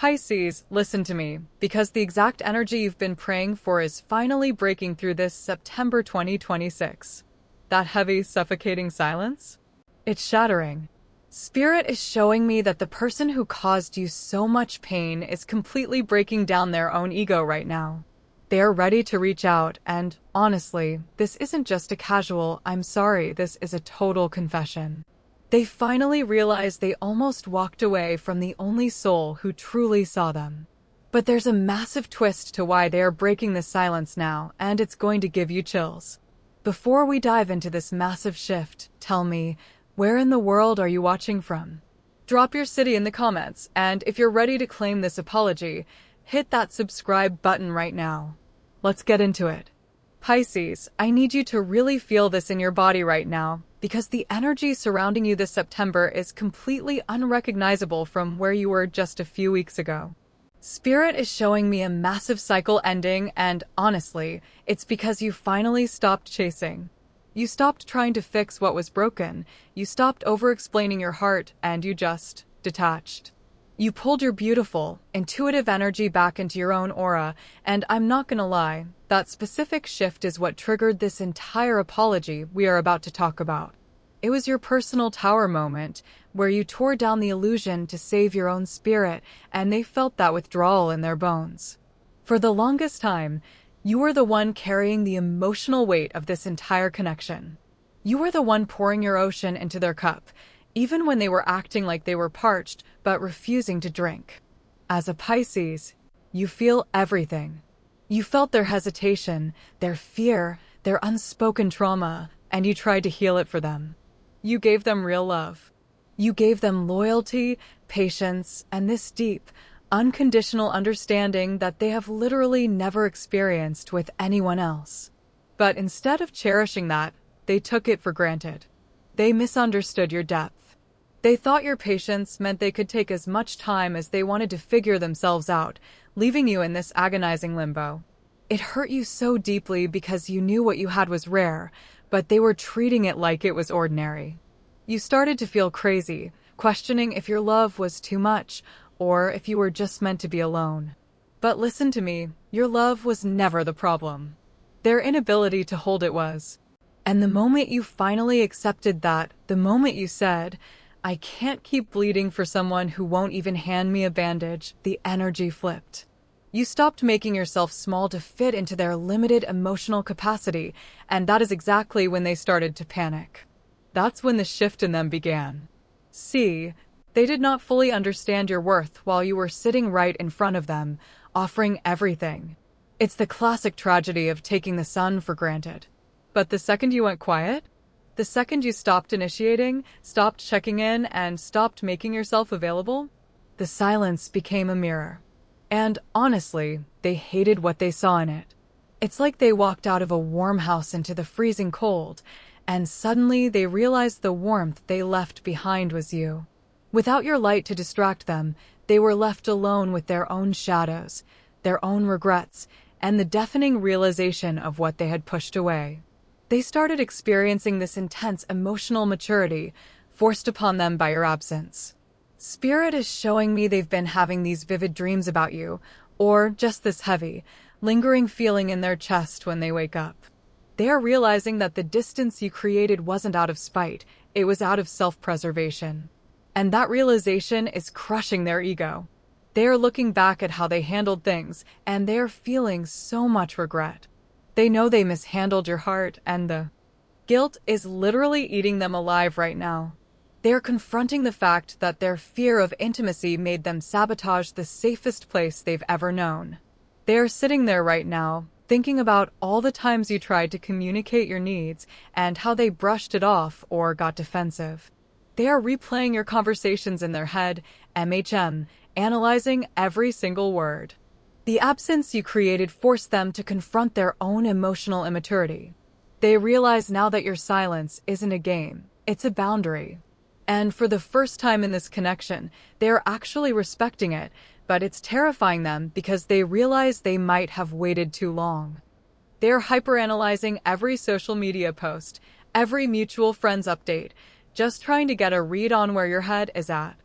Pisces, listen to me, because the exact energy you've been praying for is finally breaking through this September 2026. That heavy, suffocating silence? It's shattering. Spirit is showing me that the person who caused you so much pain is completely breaking down their own ego right now. They are ready to reach out, and honestly, this isn't just a casual, "I'm sorry," this is a total confession. They finally realized they almost walked away from the only soul who truly saw them. But there's a massive twist to why they are breaking the silence now, and it's going to give you chills. Before we dive into this massive shift, tell me, where in the world are you watching from? Drop your city in the comments, and if you're ready to claim this apology, hit that subscribe button right now. Let's get into it. Pisces, I need you to really feel this in your body right now, because the energy surrounding you this September is completely unrecognizable from where you were just a few weeks ago. Spirit is showing me a massive cycle ending, and honestly, it's because you finally stopped chasing. You stopped trying to fix what was broken, you stopped over-explaining your heart, and you just detached. You pulled your beautiful, intuitive energy back into your own aura, and I'm not gonna lie, that specific shift is what triggered this entire apology we are about to talk about. It was your personal tower moment, where you tore down the illusion to save your own spirit, and they felt that withdrawal in their bones. For the longest time, you were the one carrying the emotional weight of this entire connection. You were the one pouring your ocean into their cup, even when they were acting like they were parched but refusing to drink. As a Pisces, you feel everything. You felt their hesitation, their fear, their unspoken trauma, and you tried to heal it for them. You gave them real love. You gave them loyalty, patience, and this deep, unconditional understanding that they have literally never experienced with anyone else. But instead of cherishing that, they took it for granted. They misunderstood your depth. They thought your patience meant they could take as much time as they wanted to figure themselves out, leaving you in this agonizing limbo. It hurt you so deeply because you knew what you had was rare, but they were treating it like it was ordinary. You started to feel crazy, questioning if your love was too much, or if you were just meant to be alone. But listen to me, your love was never the problem. Their inability to hold it was. And the moment you finally accepted that, the moment you said, "I can't keep bleeding for someone who won't even hand me a bandage," the energy flipped. You stopped making yourself small to fit into their limited emotional capacity, and that is exactly when they started to panic. That's when the shift in them began. See, they did not fully understand your worth while you were sitting right in front of them, offering everything. It's the classic tragedy of taking the sun for granted. But the second you went quiet, the second you stopped initiating, stopped checking in, and stopped making yourself available, the silence became a mirror. And honestly, they hated what they saw in it. It's like they walked out of a warm house into the freezing cold, and suddenly they realized the warmth they left behind was you. Without your light to distract them, they were left alone with their own shadows, their own regrets, and the deafening realization of what they had pushed away. They started experiencing this intense emotional maturity, forced upon them by your absence. Spirit is showing me they've been having these vivid dreams about you, or just this heavy, lingering feeling in their chest when they wake up. They are realizing that the distance you created wasn't out of spite, it was out of self-preservation. And that realization is crushing their ego. They are looking back at how they handled things, and they are feeling so much regret. They know they mishandled your heart, and the guilt is literally eating them alive right now. They are confronting the fact that their fear of intimacy made them sabotage the safest place they've ever known. They are sitting there right now, thinking about all the times you tried to communicate your needs and how they brushed it off or got defensive. They are replaying your conversations in their head, analyzing every single word. The absence you created forced them to confront their own emotional immaturity. They realize now that your silence isn't a game, it's a boundary. And for the first time in this connection, they are actually respecting it, but it's terrifying them because they realize they might have waited too long. They are hyperanalyzing every social media post, every mutual friends update, just trying to get a read on where your head is at.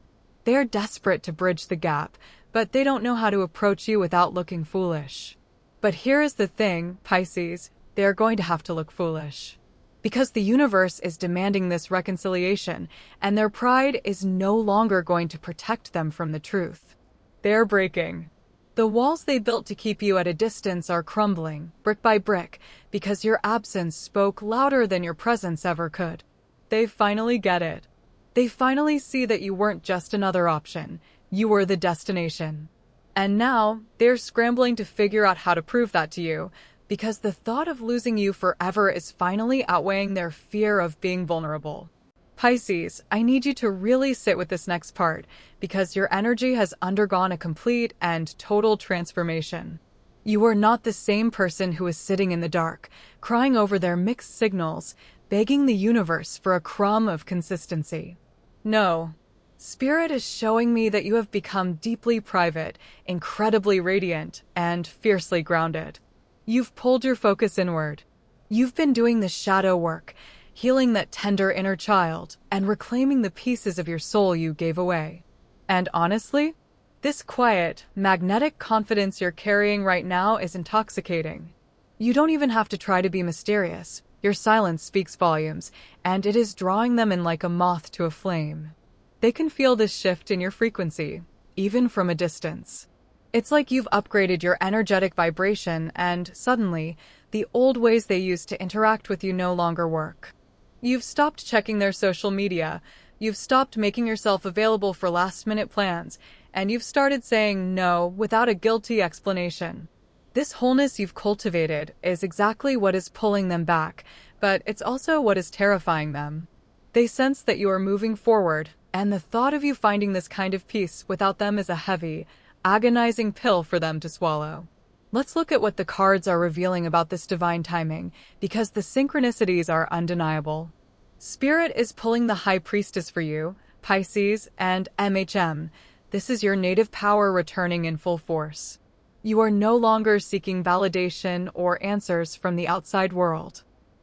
They are desperate to bridge the gap, but they don't know how to approach you without looking foolish. But here is the thing, Pisces, they are going to have to look foolish. Because the universe is demanding this reconciliation, and their pride is no longer going to protect them from the truth. They are breaking. The walls they built to keep you at a distance are crumbling, brick by brick, because your absence spoke louder than your presence ever could. They finally get it. They finally see that you weren't just another option, you were the destination. And now, they're scrambling to figure out how to prove that to you, because the thought of losing you forever is finally outweighing their fear of being vulnerable. Pisces, I need you to really sit with this next part, because your energy has undergone a complete and total transformation. You are not the same person who is sitting in the dark, crying over their mixed signals, begging the universe for a crumb of consistency. No. Spirit is showing me that you have become deeply private, incredibly radiant, and fiercely grounded. You've pulled your focus inward. You've been doing the shadow work, healing that tender inner child, and reclaiming the pieces of your soul you gave away. And honestly, this quiet, magnetic confidence you're carrying right now is intoxicating. You don't even have to try to be mysterious. Your silence speaks volumes, and it is drawing them in like a moth to a flame. They can feel this shift in your frequency, even from a distance. It's like you've upgraded your energetic vibration, and suddenly, the old ways they used to interact with you no longer work. You've stopped checking their social media, you've stopped making yourself available for last-minute plans, and you've started saying no without a guilty explanation. This wholeness you've cultivated is exactly what is pulling them back, but it's also what is terrifying them. They sense that you are moving forward, and the thought of you finding this kind of peace without them is a heavy, agonizing pill for them to swallow. Let's look at what the cards are revealing about this divine timing, because the synchronicities are undeniable. Spirit is pulling the High Priestess for you, Pisces, and MHM. This is your native power returning in full force. You are no longer seeking validation or answers from the outside world.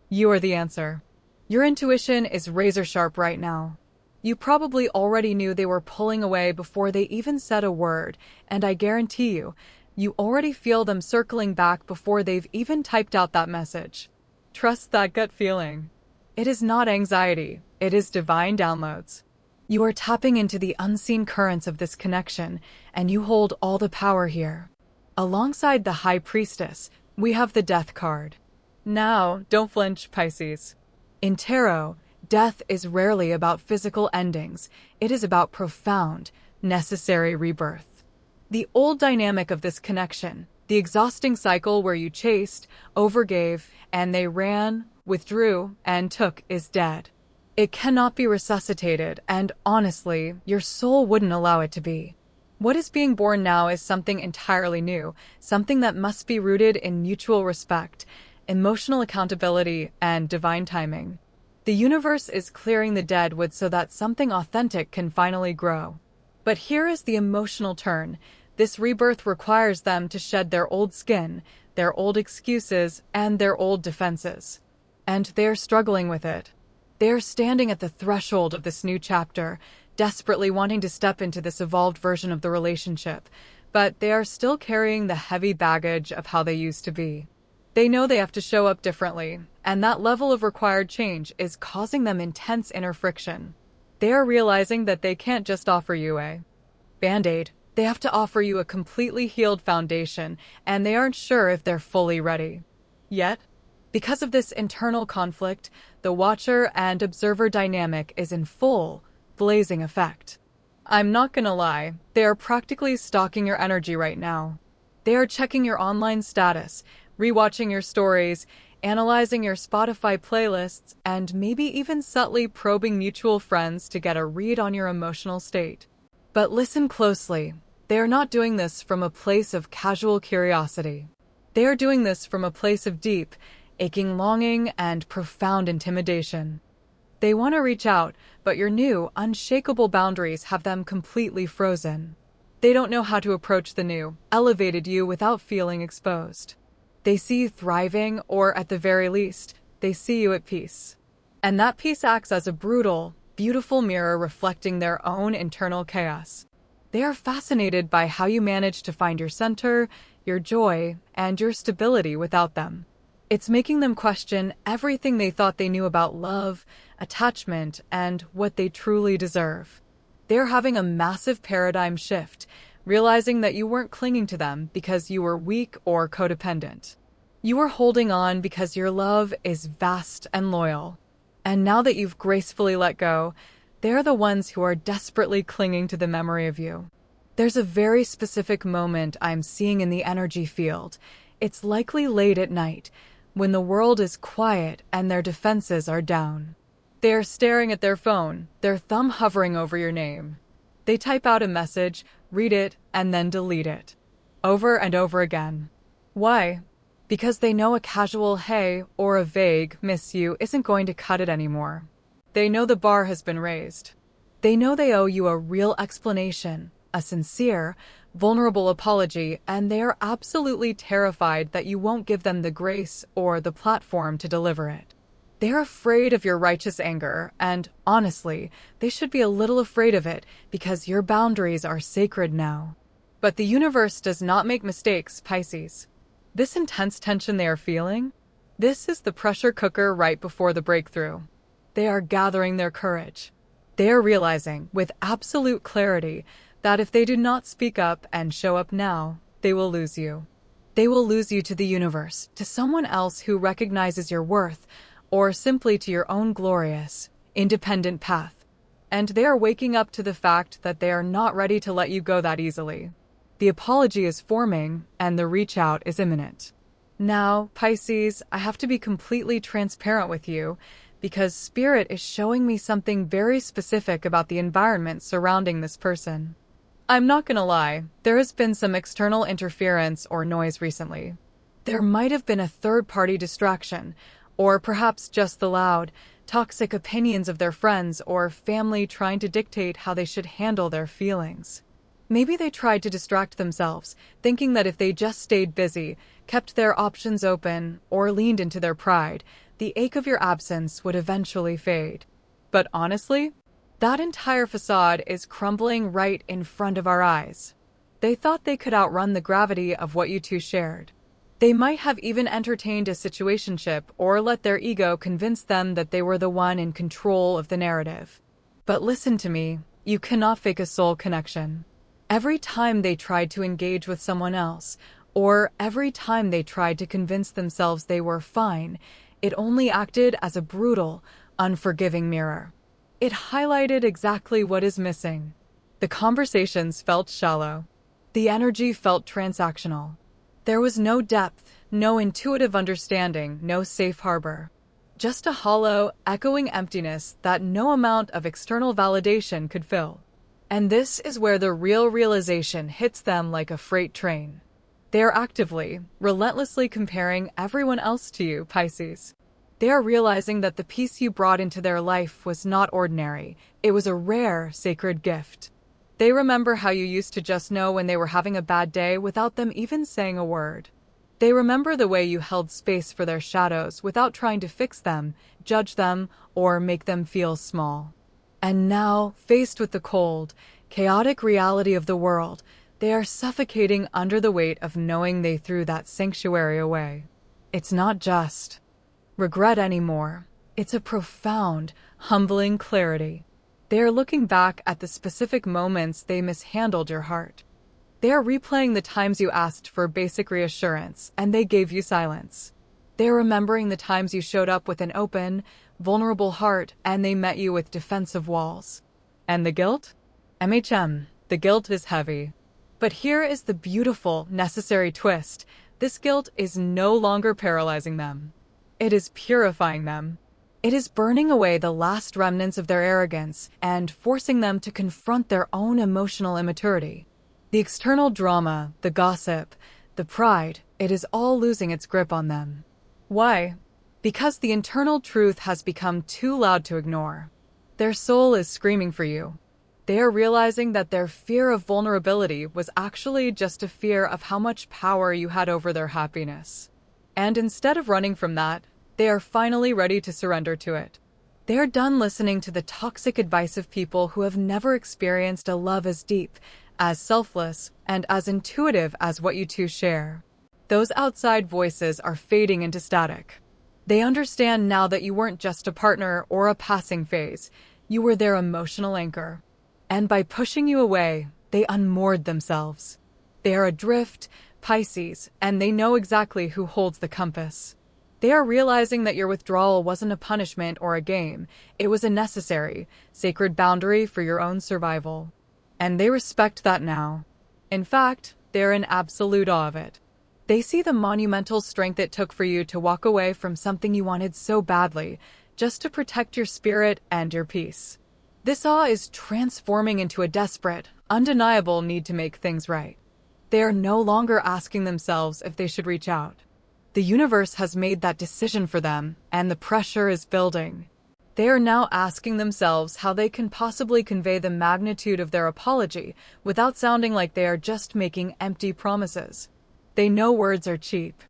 You are the answer. Your intuition is razor sharp right now. You probably already knew they were pulling away before they even said a word, and I guarantee you already feel them circling back before they've even typed out that message. Trust that gut feeling. It is not anxiety, it is divine downloads. You are tapping into the unseen currents of this connection, and you hold all the power here. Alongside the High Priestess, we have the Death card. Now, don't flinch, Pisces. In tarot, death is rarely about physical endings, it is about profound, necessary rebirth. The old dynamic of this connection, the exhausting cycle where you chased, overgave, and they ran, withdrew, and took, is dead. It cannot be resuscitated, and honestly, your soul wouldn't allow it to be. What is being born now is something entirely new, something that must be rooted in mutual respect, emotional accountability, and divine timing. The universe is clearing the dead wood so that something authentic can finally grow. But here is the emotional turn. This rebirth requires them to shed their old skin, their old excuses, and their old defenses. And they're struggling with it. They're standing at the threshold of this new chapter, desperately wanting to step into this evolved version of the relationship, but they are still carrying the heavy baggage of how they used to be. They know they have to show up differently, and that level of required change is causing them intense inner friction. They are realizing that they can't just offer you a Band-Aid. They have to offer you a completely healed foundation, and they aren't sure if they're fully ready. Yet, because of this internal conflict, the watcher and observer dynamic is in full, blazing effect. I'm not gonna lie, they are practically stalking your energy right now. They are checking your online status, rewatching your stories, analyzing your Spotify playlists, and maybe even subtly probing mutual friends to get a read on your emotional state. But listen closely. They are not doing this from a place of casual curiosity. They are doing this from a place of deep, aching longing and profound intimidation. They want to reach out, but your new, unshakable boundaries have them completely frozen. They don't know how to approach the new, elevated you without feeling exposed. They see you thriving, or at the very least, they see you at peace. And that peace acts as a brutal, beautiful mirror reflecting their own internal chaos. They are fascinated by how you manage to find your center, your joy, and your stability without them. It's making them question everything they thought they knew about love, attachment, and what they truly deserve. They're having a massive paradigm shift, realizing that you weren't clinging to them because you were weak or codependent. You were holding on because your love is vast and loyal. And now that you've gracefully let go, they're the ones who are desperately clinging to the memory of you. There's a very specific moment I'm seeing in the energy field. It's likely late at night, when the world is quiet and their defenses are down. They are staring at their phone, their thumb hovering over your name. They type out a message, read it, and then delete it. Over and over again. Why? Because they know a casual hey or a vague miss you isn't going to cut it anymore. They know the bar has been raised. They know they owe you a real explanation, a sincere, vulnerable apology, and they are absolutely terrified that you won't give them the grace or the platform to deliver it. They're afraid of your righteous anger, and honestly, they should be a little afraid of it because your boundaries are sacred now. But the universe does not make mistakes, Pisces. This intense tension they are feeling, this is the pressure cooker right before the breakthrough. They are gathering their courage. They are realizing, with absolute clarity, that if they do not speak up and show up now, they will lose you. They will lose you to the universe, to someone else who recognizes your worth, or simply to your own glorious, independent path. And they are waking up to the fact that they are not ready to let you go that easily. The apology is forming, and the reach out is imminent. Now, Pisces, I have to be completely transparent with you, because Spirit is showing me something very specific about the environment surrounding this person. I'm not gonna lie, there has been some external interference or noise recently. There might have been a third-party distraction, or perhaps just the loud, toxic opinions of their friends or family trying to dictate how they should handle their feelings. Maybe they tried to distract themselves, thinking that if they just stayed busy, kept their options open, or leaned into their pride, the ache of your absence would eventually fade. But honestly, that entire facade is crumbling right in front of our eyes. They thought they could outrun the gravity of what you two shared. They might have even entertained a situationship or let their ego convince them that they were the one in control of the narrative. But listen to me, you cannot fake a soul connection. Every time they tried to engage with someone else, or every time they tried to convince themselves they were fine, it only acted as a brutal, unforgiving mirror. It highlighted exactly what is missing. The conversations felt shallow. The energy felt transactional. There was no depth, no intuitive understanding, no safe harbor. Just a hollow, echoing emptiness that no amount of external validation could fill. And this is where the real realization hits them like a freight train. They are actively, relentlessly comparing everyone else to you, Pisces. They are realizing that the peace you brought into their life was not ordinary. It was a rare, sacred gift. They remember how you used to just know when they were having a bad day without them even saying a word. They remember the way you held space for their shadows without trying to fix them, judge them, or make them feel small. And now, faced with the cold, chaotic reality of the world, they are suffocating under the weight of knowing they threw that sanctuary away. It's not just regret anymore. It's a profound, humbling clarity. They are looking back at the specific moments they mishandled your heart. They are replaying the times you asked for basic reassurance and they gave you silence. They are remembering the times you showed up with an open, vulnerable heart and they met you with defensive walls. And the guilt? The guilt is heavy. But here is the beautiful, necessary twist. This guilt is no longer paralyzing them. It is purifying them. It is burning away the last remnants of their arrogance and forcing them to confront their own emotional immaturity. The external drama, the gossip, the pride, it is all losing its grip on them. Why? Because the internal truth has become too loud to ignore. Their soul is screaming for you. They are realizing that their fear of vulnerability was actually just a fear of how much power you had over their happiness. And instead of running from that, they are finally ready to surrender to it. They are done listening to the toxic advice of people who have never experienced a love as deep, as selfless, and as intuitive as what you two share. Those outside voices are fading into static. They understand now that you weren't just a partner or a passing phase, you were their emotional anchor. And by pushing you away, they unmoored themselves. They are adrift, Pisces, and they know exactly who holds the compass. They are realizing that your withdrawal wasn't a punishment or a game, it was a necessary, sacred boundary for your own survival. And they respect that now. In fact, they're in absolute awe of it. They see the monumental strength it took for you to walk away from something you wanted so badly, just to protect your spirit and your peace. This awe is transforming into a desperate, undeniable need to make things right. They are no longer asking themselves if they should reach out. The universe has made that decision for them, and the pressure is building. They are now asking themselves how they can possibly convey the magnitude of their apology without sounding like they are just making empty promises. They know words are cheap.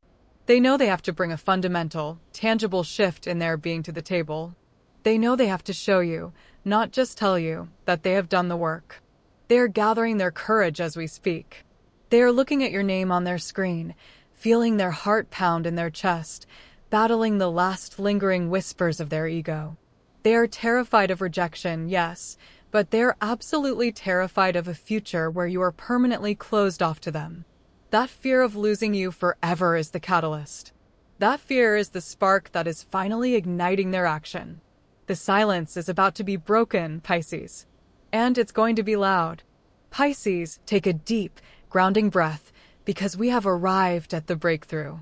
They know they have to bring a fundamental, tangible shift in their being to the table. They know they have to show you, not just tell you, that they have done the work. They are gathering their courage as we speak. They are looking at your name on their screen, feeling their heart pound in their chest, battling the last lingering whispers of their ego. They are terrified of rejection, yes, but they're absolutely terrified of a future where you are permanently closed off to them. That fear of losing you forever is the catalyst. That fear is the spark that is finally igniting their action. The silence is about to be broken, Pisces. And it's going to be loud. Pisces, take a deep, grounding breath, because we have arrived at the breakthrough.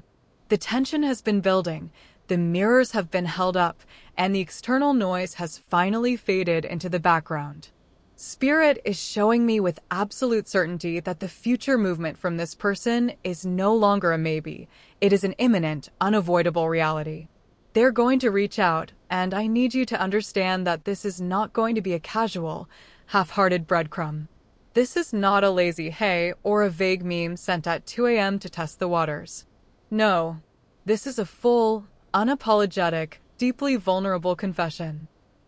The tension has been building, the mirrors have been held up, and the external noise has finally faded into the background. Spirit is showing me with absolute certainty that the future movement from this person is no longer a maybe. It is an imminent, unavoidable reality. They're going to reach out, and I need you to understand that this is not going to be a casual, half-hearted breadcrumb. This is not a lazy hey or a vague meme sent at 2 a.m. to test the waters. No, this is a full, unapologetic, deeply vulnerable confession.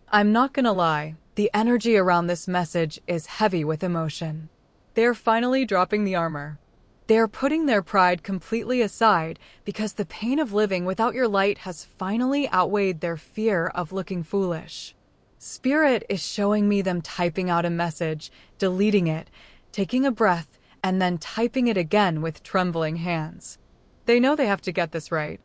I'm not gonna lie, the energy around this message is heavy with emotion. They're finally dropping the armor. They're putting their pride completely aside because the pain of living without your light has finally outweighed their fear of looking foolish. Spirit is showing me them typing out a message, deleting it, taking a breath, and then typing it again with trembling hands. They know they have to get this right.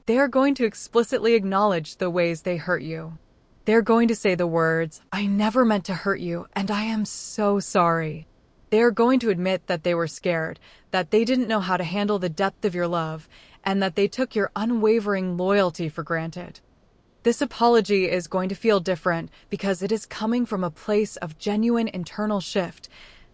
They are going to explicitly acknowledge the ways they hurt you. They're going to say the words, "I never meant to hurt you, and I am so sorry." They are going to admit that they were scared, that they didn't know how to handle the depth of your love, and that they took your unwavering loyalty for granted. This apology is going to feel different because it is coming from a place of genuine internal shift,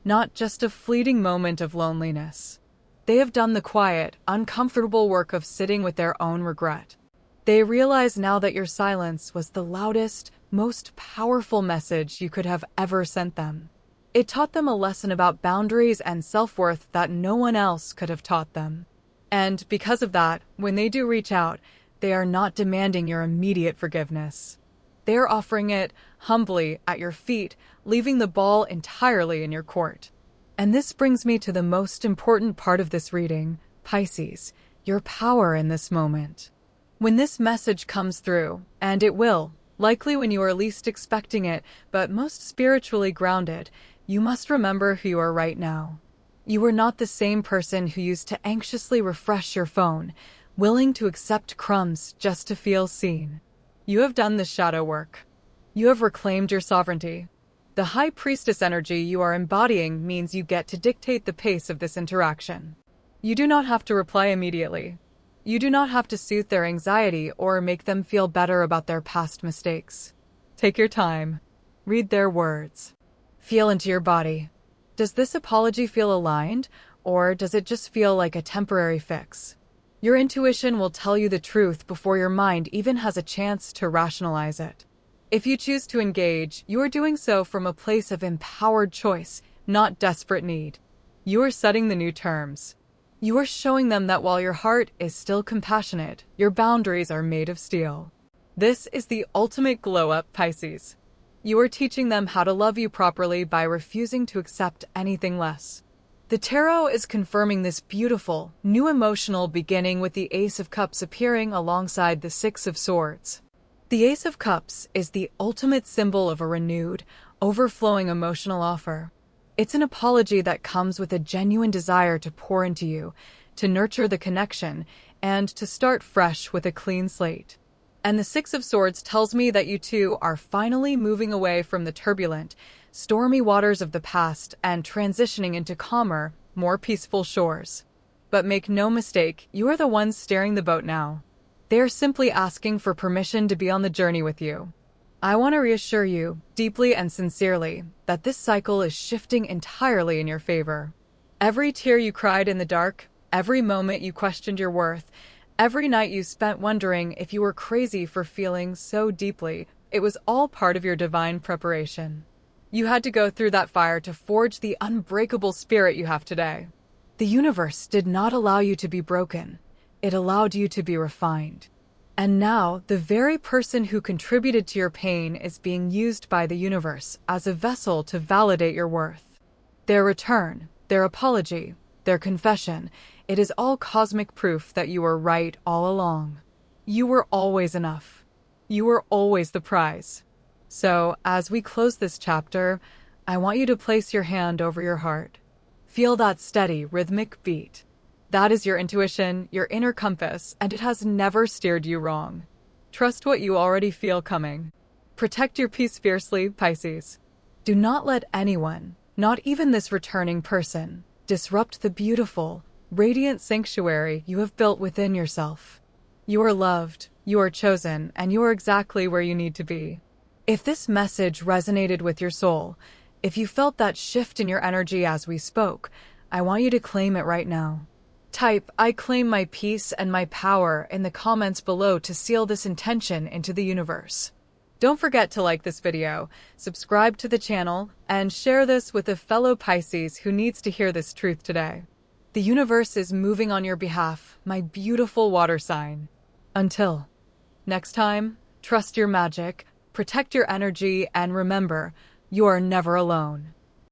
not just a fleeting moment of loneliness. They have done the quiet, uncomfortable work of sitting with their own regret. They realize now that your silence was the loudest, most powerful message you could have ever sent them. It taught them a lesson about boundaries and self-worth that no one else could have taught them. And because of that, when they do reach out, they are not demanding your immediate forgiveness. They are offering it humbly at your feet, leaving the ball entirely in your court. And this brings me to the most important part of this reading, Pisces, your power in this moment. When this message comes through, and it will, likely when you are least expecting it, but most spiritually grounded, you must remember who you are right now. You are not the same person who used to anxiously refresh your phone, willing to accept crumbs just to feel seen. You have done the shadow work. You have reclaimed your sovereignty. The High Priestess energy you are embodying means you get to dictate the pace of this interaction. You do not have to reply immediately. You do not have to soothe their anxiety or make them feel better about their past mistakes. Take your time. Read their words. Feel into your body. Does this apology feel aligned, or does it just feel like a temporary fix? Your intuition will tell you the truth before your mind even has a chance to rationalize it. If you choose to engage, you are doing so from a place of empowered choice, not desperate need. You are setting the new terms. You are showing them that while your heart is still compassionate, your boundaries are made of steel. This is the ultimate glow-up, Pisces. You are teaching them how to love you properly by refusing to accept anything less. The tarot is confirming this beautiful, new emotional beginning with the Ace of Cups appearing alongside the Six of Swords. The Ace of Cups is the ultimate symbol of a renewed, overflowing emotional offer. It's an apology that comes with a genuine desire to pour into you, to nurture the connection, and to start fresh with a clean slate. And the Six of Swords tells me that you two are finally moving away from the turbulent, stormy waters of the past and transitioning into calmer, more peaceful shores. But make no mistake, you are the ones steering the boat now. They are simply asking for permission to be on the journey with you. I want to reassure you, deeply and sincerely, that this cycle is shifting entirely in your favor. Every tear you cried in the dark, every moment you questioned your worth, every night you spent wondering if you were crazy for feeling so deeply, it was all part of your divine preparation. You had to go through that fire to forge the unbreakable spirit you have today. The universe did not allow you to be broken. It allowed you to be refined. And now, the very person who contributed to your pain is being used by the universe as a vessel to validate your worth. Their return, their apology, their confession, it is all cosmic proof that you were right all along. You were always enough. You were always the prize. So, as we close this chapter, I want you to place your hand over your heart. Feel that steady, rhythmic beat. That is your intuition, your inner compass, and it has never steered you wrong. Trust what you already feel coming. Protect your peace fiercely, Pisces. Do not let anyone, not even this returning person, disrupt the beautiful, radiant sanctuary you have built within yourself. You are loved, you are chosen, and you are exactly where you need to be. If this message resonated with your soul, if you felt that shift in your energy as we spoke, I want you to claim it right now. Type, "I claim my peace and my power" in the comments below to seal this intention into the universe. Don't forget to like this video, subscribe to the channel, and share this with a fellow Pisces who needs to hear this truth today. The universe is moving on your behalf, my beautiful water sign. Until next time, trust your magic, protect your energy, and remember, you are never alone.